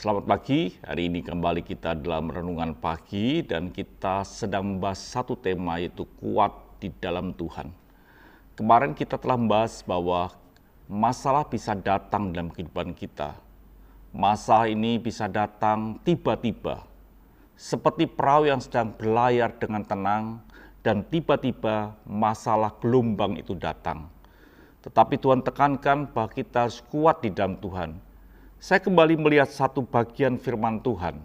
Selamat pagi, hari ini kembali kita dalam Renungan Pagi dan kita sedang membahas satu tema yaitu kuat di dalam Tuhan. Kemarin kita telah membahas bahwa masalah bisa datang dalam kehidupan kita. Masalah ini bisa datang tiba-tiba, seperti perahu yang sedang berlayar dengan tenang dan tiba-tiba masalah gelombang itu datang. Tetapi Tuhan tekankan bahwa kita harus kuat di dalam Tuhan. Saya kembali melihat satu bagian firman Tuhan.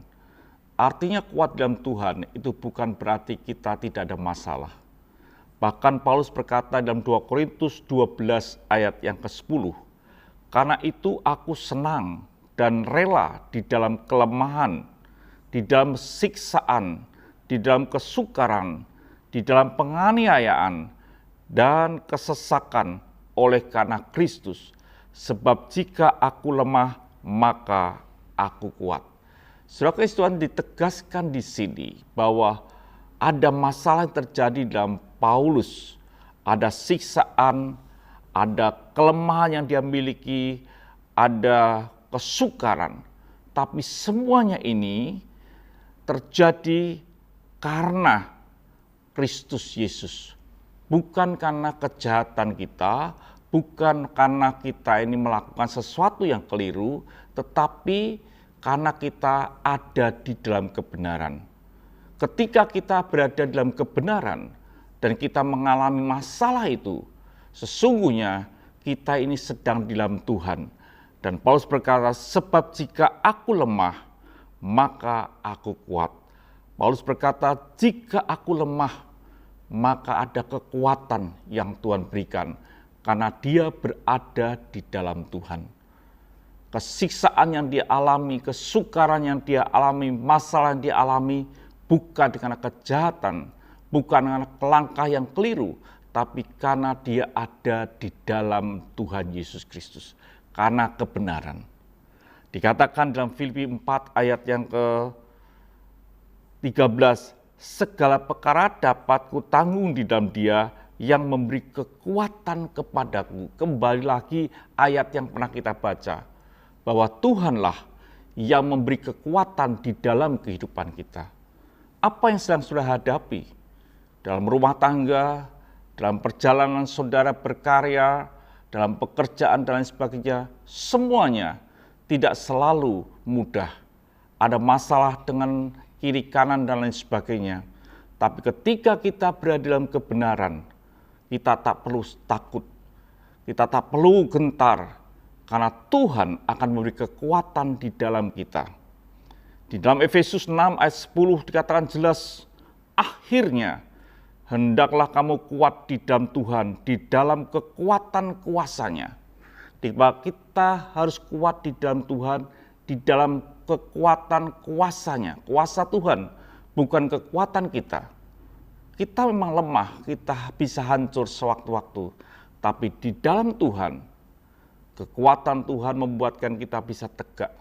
Artinya kuat dalam Tuhan itu bukan berarti kita tidak ada masalah. Bahkan Paulus berkata dalam 2 Korintus 12 ayat yang ke-10, "Karena itu aku senang dan rela di dalam kelemahan, di dalam siksaan, di dalam kesukaran, di dalam penganiayaan, dan kesesakan oleh karena Kristus. Sebab jika aku lemah, maka aku kuat." Saudara kasih Tuhan, ditegaskan di sini bahwa ada masalah yang terjadi dalam Paulus, ada siksaan, ada kelemahan yang dia miliki, ada kesukaran, tapi semuanya ini terjadi karena Kristus Yesus, bukan karena kejahatan kita, bukan karena kita ini melakukan sesuatu yang keliru, tetapi karena kita ada di dalam kebenaran. Ketika kita berada dalam kebenaran dan kita mengalami masalah itu, sesungguhnya kita ini sedang di dalam Tuhan. Dan Paulus berkata, "Sebab jika aku lemah, maka aku kuat." Paulus berkata, jika aku lemah, maka ada kekuatan yang Tuhan berikan. Karena dia berada di dalam Tuhan. Kesiksaan yang dia alami, kesukaran yang dia alami, masalah yang dia alami, bukan karena kejahatan, bukan karena langkah yang keliru, tapi karena dia ada di dalam Tuhan Yesus Kristus. Karena kebenaran. Dikatakan dalam Filipi 4 ayat yang ke-13, "Segala perkara dapat kutanggung di dalam Dia yang memberi kekuatan kepadaku." Kembali lagi ayat yang pernah kita baca, bahwa Tuhanlah yang memberi kekuatan di dalam kehidupan kita. Apa yang sedang saudara hadapi dalam rumah tangga, dalam perjalanan saudara berkarya, dalam pekerjaan dan lain sebagainya, semuanya tidak selalu mudah. Ada masalah dengan kiri kanan dan lain sebagainya. Tapi ketika kita berada dalam kebenaran, kita tak perlu takut, kita tak perlu gentar, karena Tuhan akan memberi kekuatan di dalam kita. Di dalam Efesus 6 ayat 10 dikatakan jelas, "Akhirnya hendaklah kamu kuat di dalam Tuhan, di dalam kekuatan kuasa-Nya." Kita harus kuat di dalam Tuhan, di dalam kekuatan kuasa-Nya. Kuasa Tuhan, bukan kekuatan kita. Kita memang lemah, kita bisa hancur sewaktu-waktu. Tapi di dalam Tuhan, kekuatan Tuhan membuatkan kita bisa tegak.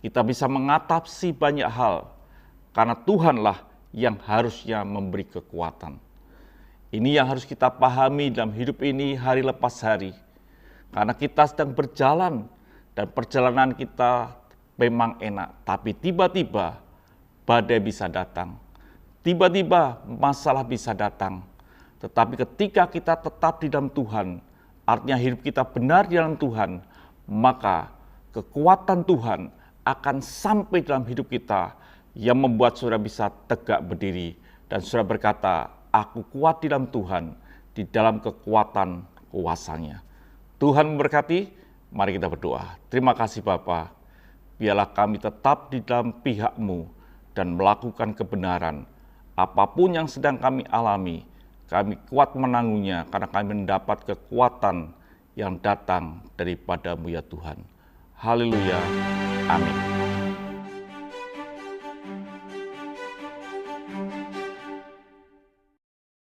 Kita bisa mengatasi banyak hal, karena Tuhanlah yang harusnya memberi kekuatan. Ini yang harus kita pahami dalam hidup ini hari lepas hari. Karena kita sedang berjalan, dan perjalanan kita memang enak. Tapi tiba-tiba badai bisa datang. Tiba-tiba masalah bisa datang. Tetapi ketika kita tetap di dalam Tuhan, artinya hidup kita benar di dalam Tuhan, maka kekuatan Tuhan akan sampai dalam hidup kita yang membuat saudara bisa tegak berdiri. Dan saudara berkata, "Aku kuat di dalam Tuhan, di dalam kekuatan kuasa-Nya." Tuhan memberkati, mari kita berdoa. Terima kasih Bapa, biarlah kami tetap di dalam pihak-Mu dan melakukan kebenaran. Apapun yang sedang kami alami, kami kuat menanggungnya karena kami mendapat kekuatan yang datang daripada-Mu ya Tuhan. Haleluya. Amin.